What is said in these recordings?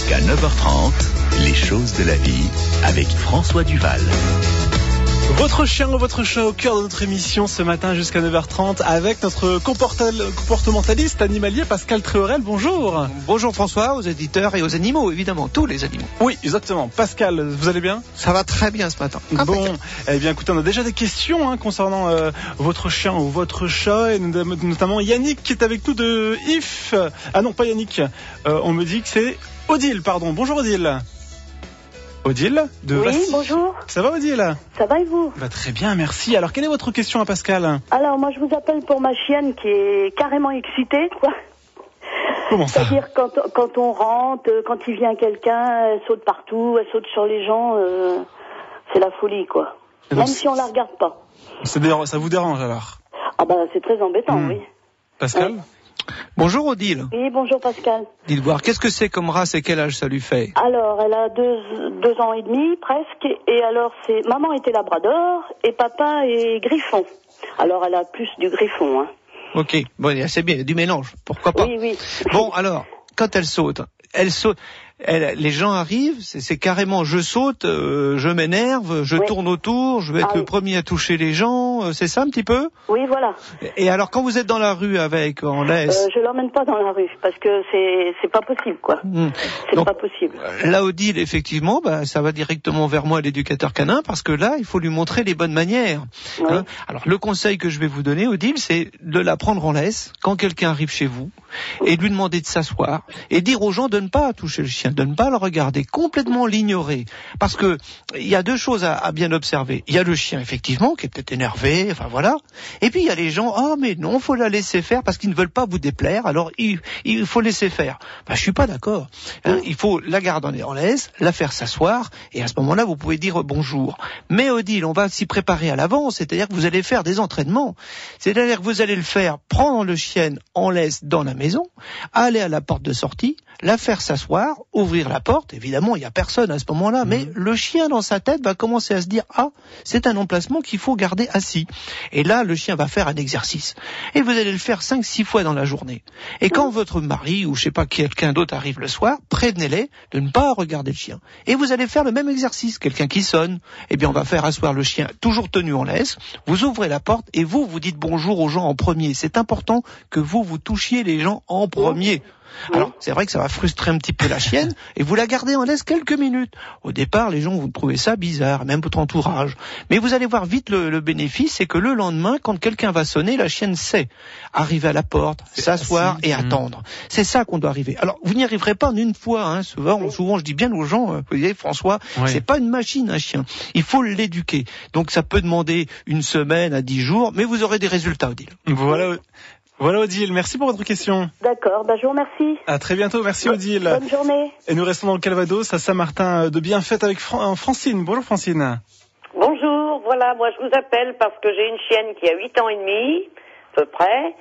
Jusqu'à 9h30, les choses de la vie avec François Duval. Votre chien ou votre chat au cœur de notre émission ce matin jusqu'à 9h30 avec notre comportementaliste animalier Pascal Tréorel. Bonjour. Bonjour François, aux éditeurs et aux animaux, évidemment, tous les animaux. Oui, exactement. Pascal, vous allez bien ? Ça va très bien ce matin. Bon, eh bien écoutez, on a déjà des questions concernant votre chien ou votre chat, et notamment Yannick qui est avec nous de IF. Ah non, pas Yannick, on me dit que c'est Odile, pardon. Bonjour Odile. Odile de Oui, Vassy. bonjour. Ça va Odile ? Ça va et vous ? Très bien, merci. Alors, quelle est votre question à Pascal ? Alors, moi, je vous appelle pour ma chienne qui est carrément excitée, quoi. Comment ça ? C'est-à-dire, quand on rentre, quand il vient quelqu'un, elle saute partout, elle saute sur les gens, c'est la folie, quoi. Et donc, même si on la regarde pas. Ça vous dérange alors ? Ah ben, c'est très embêtant, oui. Pascal ? Ouais. Bonjour Odile. Oui, bonjour Pascal. Dites voir, qu'est-ce que c'est comme race et quel âge ça lui fait ? Alors, elle a 2 ans et demi, presque, et alors, maman était labrador, et papa est griffon. Alors, elle a plus du griffon, hein. Ok, bon, c'est bien, il y a du mélange, pourquoi pas. Oui, oui. Bon, alors, quand elle saute, les gens arrivent, c'est carrément je saute, je m'énerve, je tourne autour, je vais être le premier à toucher les gens, c'est ça un petit peu ? Oui, voilà. Et alors quand vous êtes dans la rue en laisse... je l'emmène pas dans la rue, parce que c'est pas possible, quoi. C'est Donc, pas possible. Là, Odile, effectivement, ça va directement vers moi, l'éducateur canin, parce que là, il faut lui montrer les bonnes manières. Oui. Alors, le conseil que je vais vous donner, Odile, c'est de la prendre en laisse quand quelqu'un arrive chez vous, et de lui demander de s'asseoir, et dire aux gens de ne pas toucher le chien, de ne pas le regarder, complètement l'ignorer. Parce que il y a 2 choses à bien observer. Il y a le chien, effectivement, qui est peut-être énervé, enfin voilà. Et puis il y a les gens, mais non, faut la laisser faire parce qu'ils ne veulent pas vous déplaire, alors il faut laisser faire. Je suis pas d'accord. Il faut la garder en laisse, la faire s'asseoir, et à ce moment-là, vous pouvez dire bonjour. Mais Odile, on va s'y préparer à l'avance, c'est-à-dire que vous allez faire des entraînements. C'est-à-dire que vous allez le faire prendre le chien en laisse dans la maison, aller à la porte de sortie, la faire s'asseoir, ouvrir la porte, évidemment il n'y a personne à ce moment-là, mais le chien dans sa tête va commencer à se dire c'est un emplacement qu'il faut garder assis. Et là le chien va faire un exercice. Et vous allez le faire 5-6 fois dans la journée. Et quand votre mari ou je sais pas quelqu'un d'autre arrive le soir, prévenez-les de ne pas regarder le chien. Et vous allez faire le même exercice. Quelqu'un qui sonne, eh bien on va faire asseoir le chien toujours tenu en laisse, vous ouvrez la porte et vous dites bonjour aux gens en premier. C'est important que vous touchiez les gens en premier. Alors, c'est vrai que ça va frustrer un petit peu la chienne, et vous la gardez en laisse quelques minutes. Au départ, les gens vont trouver ça bizarre, même votre entourage. Mais vous allez voir vite le bénéfice, c'est que le lendemain, quand quelqu'un va sonner, la chienne sait arriver à la porte, s'asseoir et attendre. C'est ça qu'on doit arriver. Alors, vous n'y arriverez pas en une fois, Souvent, je dis bien aux gens, vous voyez, François, c'est pas une machine, un chien. Il faut l'éduquer. Donc, ça peut demander 1 semaine à 10 jours, mais vous aurez des résultats, Odile. Voilà Odile, merci pour votre question. D'accord, je vous remercie. À très bientôt, merci Odile. Bonne journée. Et nous restons dans le Calvados, à Saint-Martin de Bienfait avec Francine. Bonjour Francine. Bonjour, voilà, moi je vous appelle parce que j'ai une chienne qui a 8 ans et demi, à peu près,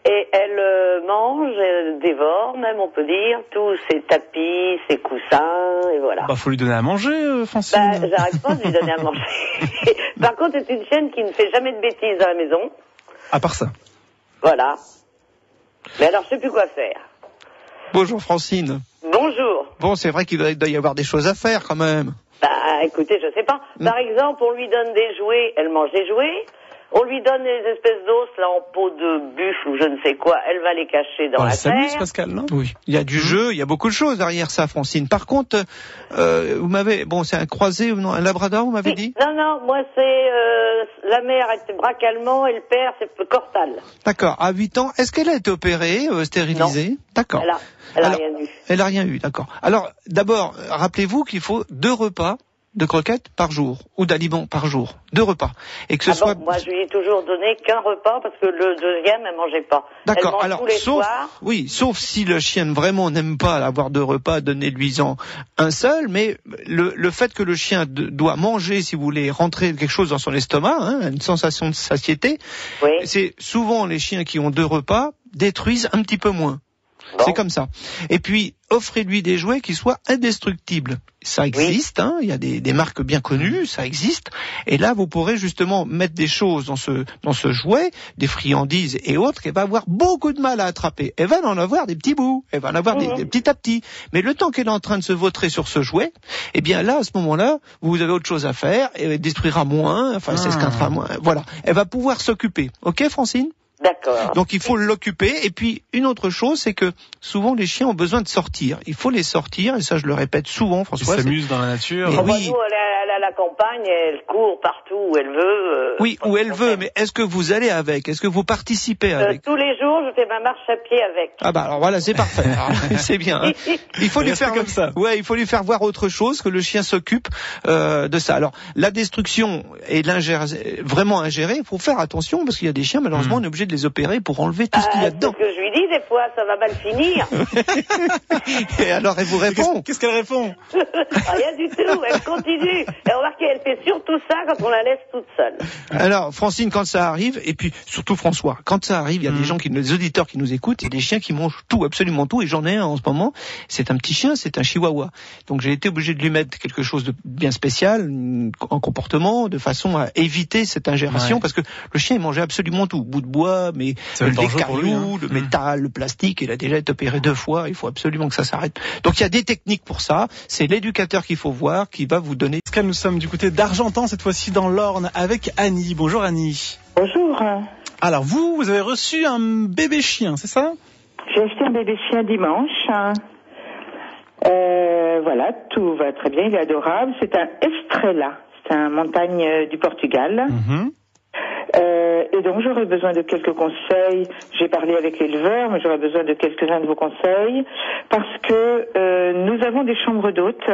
et elle mange, elle dévore, même on peut dire, tous ses tapis, ses coussins, et voilà. Faut lui donner à manger, Francine. J'arrête pas de lui donner à manger. Par contre, c'est une chienne qui ne fait jamais de bêtises dans la maison. À part ça. Voilà. Mais alors, je sais plus quoi faire. Bonjour Francine. Bonjour. Bon, c'est vrai qu'il doit y avoir des choses à faire quand même. Écoutez, je sais pas. Par exemple, on lui donne des jouets, elle mange des jouets. On lui donne des espèces d'os, là, en peau de buffle ou je ne sais quoi. Elle va les cacher dans la terre. Elle s'amuse, Pascal, non ? Oui. Il y a du jeu, il y a beaucoup de choses derrière ça, Francine. Par contre, vous m'avez... c'est un croisé ou non, un labrador, vous m'avez dit ? Non, moi c'est... la mère est braque allemand et le père c'est Cortal. D'accord. À 8 ans, est-ce qu'elle a été opérée, stérilisée ? Non. D'accord. Elle a rien eu. Elle a rien eu, d'accord. Alors, d'abord, rappelez-vous qu'il faut 2 repas de croquettes par jour, ou d'aliments par jour. 2 repas. Et que ce soit... moi, je lui ai toujours donné qu'un repas, parce que le deuxième, elle mangeait pas. D'accord, elle mange alors, tous les soirs. Oui, sauf si le chien vraiment n'aime pas avoir 2 repas, donnez-lui-en un seul, mais le fait que le chien doit manger, si vous voulez, rentrer quelque chose dans son estomac, une sensation de satiété, c'est souvent les chiens qui ont 2 repas détruisent un petit peu moins. Bon. C'est comme ça. Et puis, offrez-lui des jouets qui soient indestructibles. Ça existe, hein, il y a des marques bien connues, ça existe. Et là, vous pourrez justement mettre des choses dans ce jouet, des friandises et autres, qu'elle va avoir beaucoup de mal à attraper. Elle va en avoir des petits bouts, elle va en avoir des petit à petit. Mais le temps qu'elle est en train de se vautrer sur ce jouet, eh bien là, à ce moment-là, vous avez autre chose à faire, elle détruira moins, enfin, s'esquintera moins. Voilà. Elle va pouvoir s'occuper. Ok, Francine? D'accord. Donc il faut l'occuper. Et puis une autre chose, c'est que souvent les chiens ont besoin de sortir. Il faut les sortir, et ça je le répète souvent, François. Ils s'amusent dans la nature. Mais oui. Nous, elle a la campagne, elle court partout où elle veut. Oui, où elle veut, mais est-ce que vous allez avec? Est-ce que vous participez avec? Tous les jours, je fais ma marche à pied avec. Ah bah alors voilà, c'est parfait. Alors, c'est bien. Hein. Il faut lui faire comme ça. Ouais, il faut lui faire voir autre chose, que le chien s'occupe de ça. Alors la destruction et vraiment ingérée, il faut faire attention parce qu'il y a des chiens, malheureusement, on est obligé de les opérer pour enlever tout ce qu'il y a dedans. C'est ce que je lui dis des fois, ça va mal finir. Et alors elle vous répond? Qu'est-ce qu'elle répond? Rien du tout, elle continue. Et remarquez, elle fait surtout ça quand on la laisse toute seule. Alors, Francine, quand ça arrive, et puis surtout François, quand ça arrive, il y a des gens des auditeurs qui nous écoutent, et des chiens qui mangent tout, absolument tout, et j'en ai un en ce moment. C'est un petit chien, c'est un chihuahua. Donc j'ai été obligé de lui mettre quelque chose de bien spécial, en comportement, de façon à éviter cette ingération, parce que le chien il mangeait absolument tout, bout de bois, mais les cailloux, le métal, le plastique. Il a déjà été opéré 2 fois. Il faut absolument que ça s'arrête. Donc il y a des techniques pour ça. C'est l'éducateur qu'il faut voir, qui va vous donner. Nous sommes du côté d'Argentan, cette fois-ci dans l'Orne, avec Annie. Bonjour Annie. Bonjour. Alors vous avez reçu un bébé chien, c'est ça? J'ai acheté un bébé chien dimanche. Voilà, tout va très bien, il est adorable. C'est un Estrella, c'est un montagne du Portugal. Et donc j'aurais besoin de quelques conseils. J'ai parlé avec l'éleveur, mais j'aurais besoin de quelques-uns de vos conseils parce que nous avons des chambres d'hôtes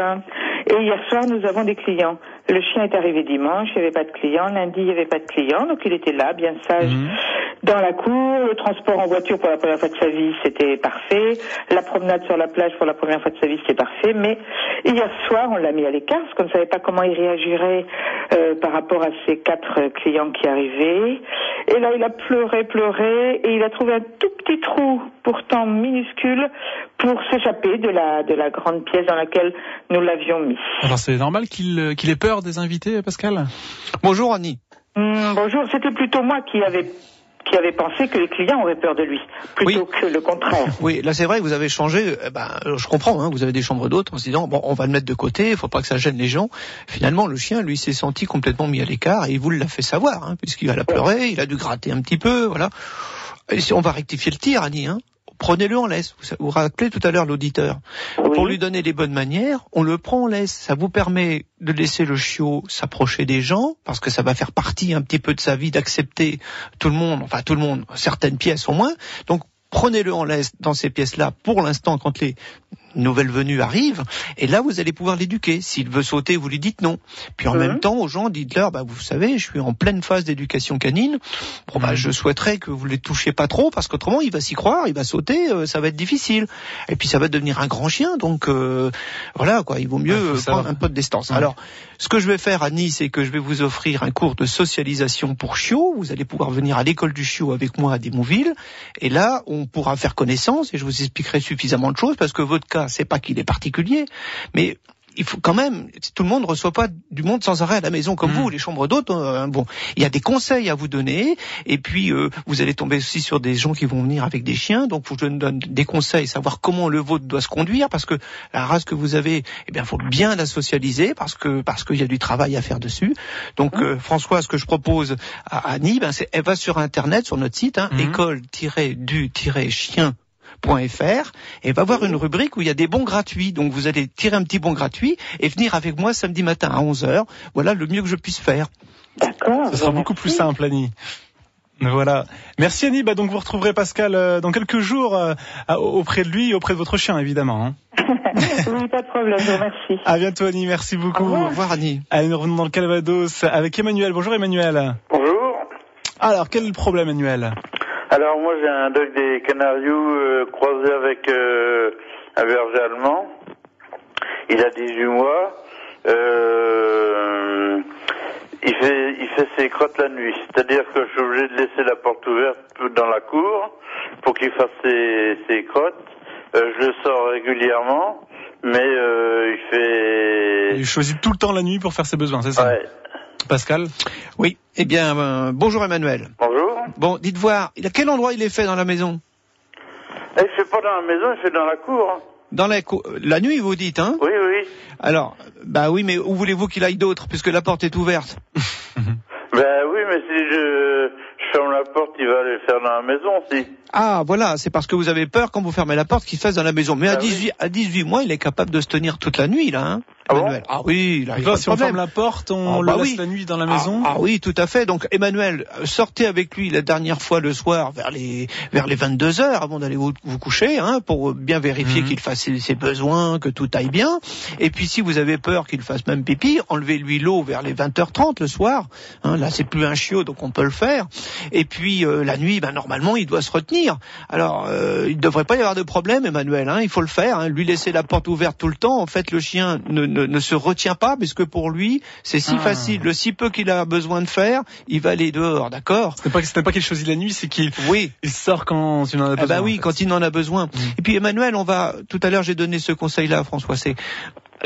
et hier soir nous avons des clients. Le chien est arrivé dimanche, il n'y avait pas de clients. Lundi, il n'y avait pas de clients, donc il était là, bien sage, dans la cour. Le transport en voiture pour la première fois de sa vie, c'était parfait. La promenade sur la plage pour la première fois de sa vie, c'était parfait. Mais hier soir, on l'a mis à l'écart parce qu'on ne savait pas comment il réagirait par rapport à ces 4 clients qui arrivaient. Et là, il a pleuré, et il a trouvé un tout petit trou, pourtant minuscule, pour s'échapper de la grande pièce dans laquelle nous l'avions mis. Alors c'est normal qu'il ait peur des invités, Pascal? Bonjour Annie. Bonjour, c'était plutôt moi qui avait pensé que les clients auraient peur de lui, plutôt que le contraire. Oui, là c'est vrai que vous avez changé, je comprends, hein, vous avez des chambres d'hôtes en se disant, bon, on va le mettre de côté, il faut pas que ça gêne les gens. Finalement, le chien, lui, s'est senti complètement mis à l'écart et il vous l'a fait savoir, hein, puisqu'il va la pleurer, il a dû gratter un petit peu, voilà. Et on va rectifier le tir, Annie, hein. Prenez-le en laisse. Vous rappelez tout à l'heure l'auditeur. Pour lui donner les bonnes manières, on le prend en laisse. Ça vous permet de laisser le chiot s'approcher des gens, parce que ça va faire partie un petit peu de sa vie d'accepter tout le monde, certaines pièces au moins. Donc, prenez-le en laisse dans ces pièces-là pour l'instant quand les nouvelles venues arrivent, et là vous allez pouvoir l'éduquer. S'il veut sauter, vous lui dites non. Puis en même temps, aux gens, dites-leur, vous savez, je suis en pleine phase d'éducation canine. Je souhaiterais que vous ne les touchiez pas trop, parce qu'autrement il va s'y croire, il va sauter, ça va être difficile. Et puis ça va devenir un grand chien, donc voilà quoi, il vaut mieux prendre un peu de distance. Alors, ce que je vais faire, Annie, c'est que je vais vous offrir un cours de socialisation pour chiots. Vous allez pouvoir venir à l'école du chiot avec moi à Desmouville, et là on pourra faire connaissance, et je vous expliquerai suffisamment de choses, parce que votre cas, c'est pas qu'il est particulier, mais il faut quand même, tout le monde ne reçoit pas du monde sans arrêt à la maison comme vous, les chambres d'hôtes. Il y a des conseils à vous donner, et puis vous allez tomber aussi sur des gens qui vont venir avec des chiens, donc je vous donne des conseils, savoir comment le vôtre doit se conduire, parce que la race que vous avez, faut bien la socialiser, parce qu'il y a du travail à faire dessus. Donc François, ce que je propose à Annie, elle va sur internet, sur notre site, école-du-chien.fr, et va voir une rubrique où il y a des bons gratuits. Donc vous allez tirer un petit bon gratuit et venir avec moi samedi matin à 11h. Voilà le mieux que je puisse faire. D'accord. Ce sera beaucoup plus simple, Annie. Voilà. Merci Annie. Donc vous retrouverez Pascal dans quelques jours auprès de lui, auprès de votre chien évidemment. Oui, pas de problème, je vous remercie. À bientôt Annie, merci beaucoup. Au revoir Annie. Allez, nous revenons dans le Calvados avec Emmanuel. Bonjour Emmanuel. Bonjour. Alors, quel est le problème Emmanuel? Alors moi j'ai un dog des Canarios croisé avec un berger allemand. Il a 18 mois. Il fait ses crottes la nuit. C'est-à-dire que je suis obligé de laisser la porte ouverte dans la cour pour qu'il fasse ses crottes. Je le sors régulièrement, mais Il choisit tout le temps la nuit pour faire ses besoins, c'est ça? Ouais. Pascal? Oui. Eh bien, bonjour Emmanuel. Bonjour. Bon, dites voir, à quel endroit il est fait dans la maison? Il fait pas dans la maison, il fait dans la cour. Dans la nuit, vous dites, hein? Oui, oui. Alors, bah oui, mais où voulez-vous qu'il aille d'autre, puisque la porte est ouverte? Ben oui, mais si je ferme la porte, il va aller faire dans la maison, si. Ah, voilà, c'est parce que vous avez peur quand vous fermez la porte qu'il fasse dans la maison. Mais à 18 mois, il est capable de se tenir toute la nuit, là, hein, Emmanuel. Ah oui, là, il y a pas de Si on problème. ferme la porte, on le laisse la nuit dans la maison? Ah oui, tout à fait. Donc, Emmanuel, sortez avec lui la dernière fois le soir vers les 22h avant d'aller vous coucher, hein, pour bien vérifier qu'il fasse ses besoins, que tout aille bien. Et puis, si vous avez peur qu'il fasse même pipi, enlevez-lui l'eau vers les 20h30 le soir. Hein, là, c'est plus un chiot, donc on peut le faire. Et puis, la nuit, normalement, il doit se retenir. Alors, il ne devrait pas y avoir de problème, Emmanuel, hein, il faut le faire, hein, lui laisser la porte ouverte tout le temps. En fait, le chien ne se retient pas, puisque pour lui, c'est si facile, le si peu qu'il a besoin de faire, il va aller dehors, d'accord? Ce n'est pas qu'il choisit la nuit, c'est qu'il il sort quand il en a besoin. Bah oui, quand il en a besoin. Et puis Emmanuel, tout à l'heure j'ai donné ce conseil-là à François, c'est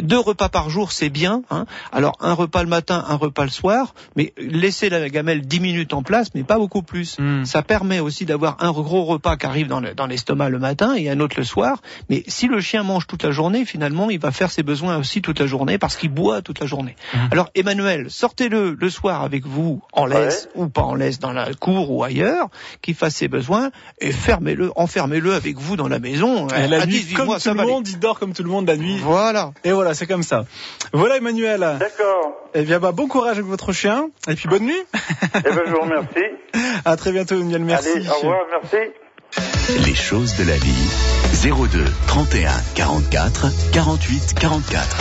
2 repas par jour, c'est bien, hein. Alors, un repas le matin, un repas le soir, mais laissez la gamelle 10 minutes en place, mais pas beaucoup plus. Ça permet aussi d'avoir un gros repas qui arrive dans l'estomac le matin et un autre le soir. Mais si le chien mange toute la journée, finalement, il va faire ses besoins aussi toute la journée parce qu'il boit toute la journée. Alors, Emmanuel, sortez-le le soir avec vous en laisse ou pas en laisse dans la cour ou ailleurs, qu'il fasse ses besoins et enfermez-le avec vous dans la maison. Et la à nuit, 18 comme mois, tout le monde, il dort comme tout le monde la nuit. Voilà. Et voilà, c'est comme ça. Voilà, Emmanuel. D'accord. Eh bien, bon courage avec votre chien. Et puis, bonne nuit. Eh ben, je vous remercie. À très bientôt, Emmanuel. Merci. Allez, au revoir, merci. Les choses de la vie. 02 31 44 48 44.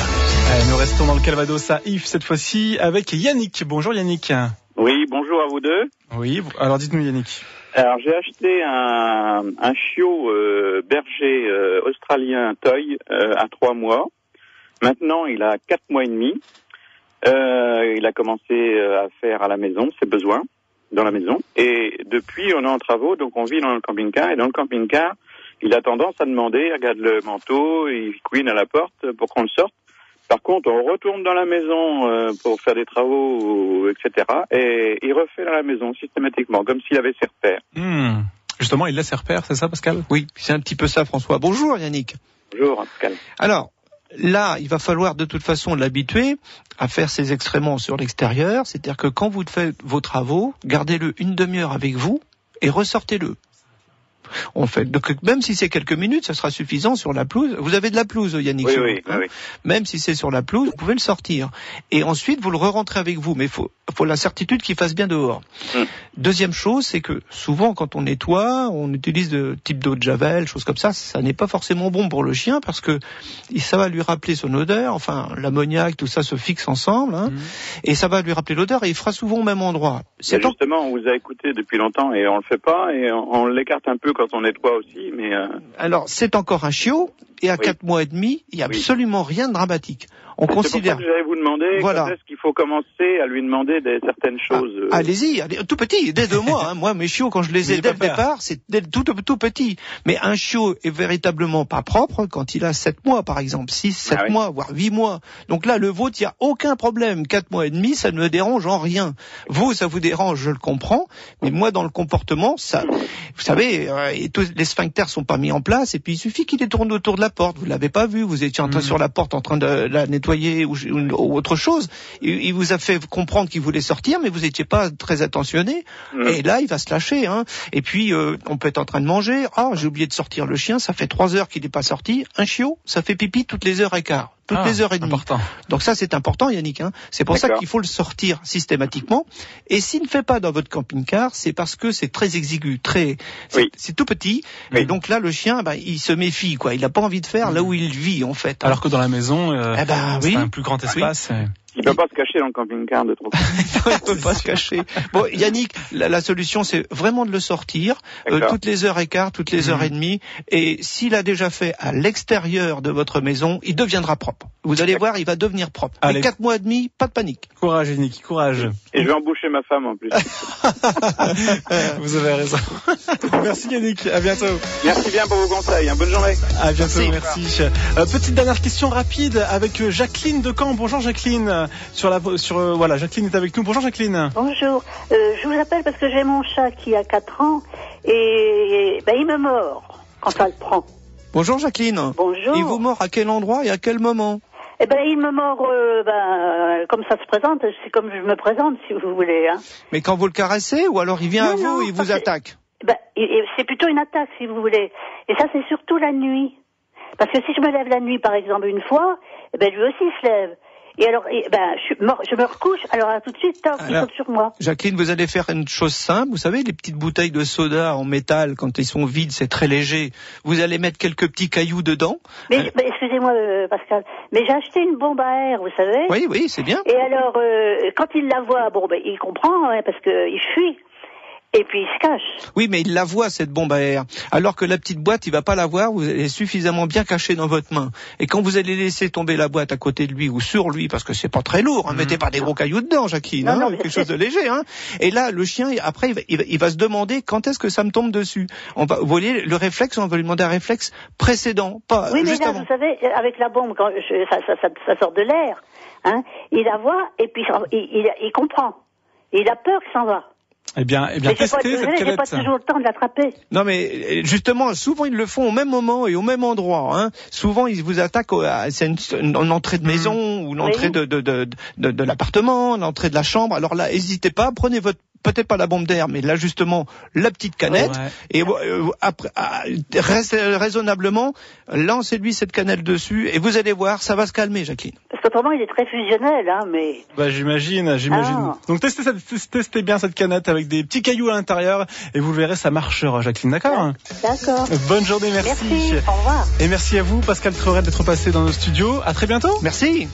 Allez, nous restons dans le Calvados à Yves cette fois-ci avec Yannick. Bonjour Yannick. Oui, bonjour à vous deux. Oui, alors dites-nous Yannick. Alors j'ai acheté un chiot berger australien toy à 3 mois. Maintenant il a 4 mois et demi. Il a commencé à faire à la maison ses besoins dans la maison. Et depuis on est en travaux, donc on vit dans le camping-car. Et dans le camping-car, il a tendance à demander, il regarde le manteau, il couine à la porte pour qu'on le sorte. Par contre, on retourne dans la maison pour faire des travaux, etc. Et il refait dans la maison systématiquement, comme s'il avait ses repères. Justement, il a ses repères, c'est ça Pascal? Oui, c'est un petit peu ça François. Bonjour Yannick. Bonjour Pascal. Alors, là, il va falloir de toute façon l'habituer à faire ses excréments sur l'extérieur. C'est-à-dire que quand vous faites vos travaux, gardez-le une demi-heure avec vous et ressortez-le. On fait, donc même si c'est quelques minutes, ça sera suffisant sur la pelouse. Vous avez de la pelouse, Yannick? Oui. Même si c'est sur la pelouse, vous pouvez le sortir. Et ensuite, vous le re-rentrez avec vous. Mais faut la certitude qu'il fasse bien dehors. Deuxième chose, c'est que souvent, quand on nettoie, on utilise de type d'eau de javel, choses comme ça. Ça n'est pas forcément bon pour le chien parce que ça va lui rappeler son odeur. Enfin, l'ammoniac, tout ça se fixe ensemble, hein, et ça va lui rappeler l'odeur et il fera souvent au même endroit. Justement, on vous a écouté depuis longtemps et on le fait pas et on l'écarte un peu quand on nettoie aussi, mais... Alors, c'est encore un chiot, et à 4 mois et demi, il n'y a absolument rien de dramatique. On considère... C'est pour ça que j'allais vous demander, quand est-ce qu'il faut commencer à lui demander certaines choses Allez-y, tout petit, dès 2 mois. Hein. Moi, mes chiots, quand je les ai dès le départ, c'est tout petit. Mais un chiot est véritablement pas propre quand il a 7 mois, par exemple. 6, 7 mois, voire 8 mois. Donc là, le vôtre, il n'y a aucun problème. 4 mois et demi, ça ne me dérange en rien. Vous, ça vous dérange, je le comprends. Mais moi, dans le comportement, ça... Vous savez, tous les sphincters sont pas mis en place, et puis il suffit qu'il tourne autour de la porte. Vous l'avez pas vu, vous étiez en train sur la porte en train de la nettoyer ou autre chose. Il vous a fait comprendre qu'il voulait sortir, mais vous étiez pas très attentionné. Et là, il va se lâcher. Hein. Et puis, on peut être en train de manger. Ah, j'ai oublié de sortir le chien. Ça fait 3 heures qu'il n'est pas sorti. Un chiot, ça fait pipi toutes les heures et quart. Toutes les heures et demie. Important. Donc ça, c'est important, Yannick. Hein. C'est pour ça qu'il faut le sortir systématiquement. Et s'il ne fait pas dans votre camping-car, c'est parce que c'est très exigu, c'est tout petit. Et donc là, le chien, il se méfie, quoi. Il n'a pas envie de faire là où il vit, en fait. Alors que dans la maison, c'est un plus grand espace. Il peut pas se cacher dans le camping-car de trop. Non, il peut pas se cacher. Bon, Yannick, la solution, c'est vraiment de le sortir toutes les heures et quart, toutes les heures et demie. Et s'il a déjà fait à l'extérieur de votre maison, il deviendra propre. Vous allez voir, il va devenir propre. Mais 4 mois et demi, pas de panique. Courage, Yannick, courage. Et je vais embaucher ma femme en plus. Vous avez raison. Merci Yannick, à bientôt. Merci bien pour vos conseils. Bonne journée. À bientôt, merci. Petite dernière question rapide avec Jacqueline de Caen. Bonjour Jacqueline. Voilà, Jacqueline est avec nous. Bonjour Jacqueline. Bonjour. Je vous appelle parce que j'ai mon chat qui a 4 ans et il me mord quand ça le prend. Bonjour Jacqueline. Bonjour. Il vous mord à quel endroit et à quel moment? Il me mord comme ça se présente, c'est comme je me présente si vous voulez. Hein. Mais quand vous le caressez ou alors il vient à vous et il vous attaque? C'est plutôt une attaque si vous voulez. Et ça c'est surtout la nuit. Parce que si je me lève la nuit par exemple une fois, lui aussi il se lève. Et alors, je me recouche, alors tout de suite, il saute sur moi. Jacqueline, vous allez faire une chose simple. Vous savez, les petites bouteilles de soda en métal, quand ils sont vides, c'est très léger. Vous allez mettre quelques petits cailloux dedans. Mais excusez-moi, Pascal, mais j'ai acheté une bombe à air, vous savez. Oui, c'est bien. Et alors, quand il la voit, il comprend, parce qu'il fuit. Et puis il se cache. Oui, mais il la voit, cette bombe à air. Alors que la petite boîte, il va pas la voir, vous allez suffisamment bien cachée dans votre main. Et quand vous allez laisser tomber la boîte à côté de lui ou sur lui, parce que c'est pas très lourd, mettez pas des gros cailloux dedans, Jacqueline, quelque chose de léger, Et là, le chien, après, il va se demander quand est-ce que ça me tombe dessus. Vous voyez, le réflexe, on va lui demander un réflexe précédent, pas oui, juste mais là, avant. vous savez, avec la bombe, quand ça sort de l'air, il la voit et puis il comprend. Et il a peur qu'il s'en va. Eh bien, testez cette canette. J'ai pas toujours le temps de l'attraper. Non, mais justement, souvent ils le font au même moment et au même endroit. Souvent ils vous attaquent c'est une entrée de maison ou l'entrée de l'appartement, l'entrée de la chambre. Alors là, n'hésitez pas, prenez peut-être pas la bombe d'air, mais là justement la petite canette et après raisonnablement lancez-lui cette canette dessus et vous allez voir, ça va se calmer, Jacqueline. Parce qu'autrement il est très fusionnel, mais. J'imagine. Donc testez bien cette canette avec des petits cailloux à l'intérieur et vous le verrez, ça marchera, Jacqueline, d'accord? D'accord. Bonne journée, merci. Merci, au revoir. Et merci à vous, Pascal Treuret, d'être passé dans nos studios. À très bientôt. Merci.